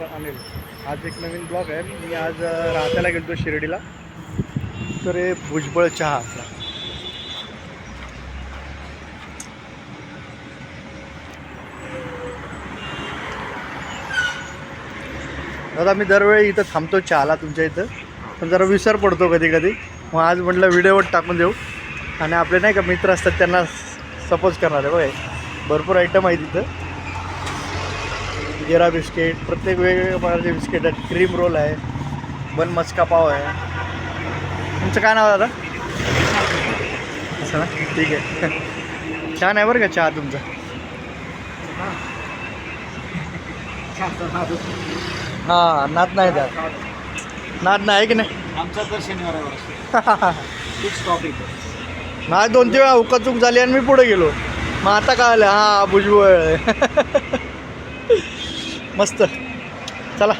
अनिल. आज एक नवीन ब्लॉग आहे. मी आज राहत्याला गेलो शिर्डीला. तर हे भुजबळ चहा आपला. दादा मी दरवेळी इथं थांबतो चहाला तुमच्या इथं, पण जरा विसर पडतो कधी कधी. मग आज म्हटलं व्हिडिओवर टाकून देऊ आणि आपले नाही का मित्र असतात त्यांना सपोज करणार आहे. बघा भरपूर आयटम आहे तिथं. जिरा बिस्किट, प्रत्येक वेगवेगळ्या प्रकारचे बिस्किट आहेत. क्रीम रोल आहे, बन मस्का पाव आहे. तुमचं काय नाव दादा? असं ना, ठीक आहे. छान आहे बरं का चहा तुमचा. हां नाद नाही द्या, नाद नाही की नाही. आमचा तर शनिवार फिक्स टॉपिक. माझी 2-3 वेळा हुकाचूक झाली आणि मी पुढे गेलो. मग आता काय आलं, हां भुजबळ. मस्त. चला.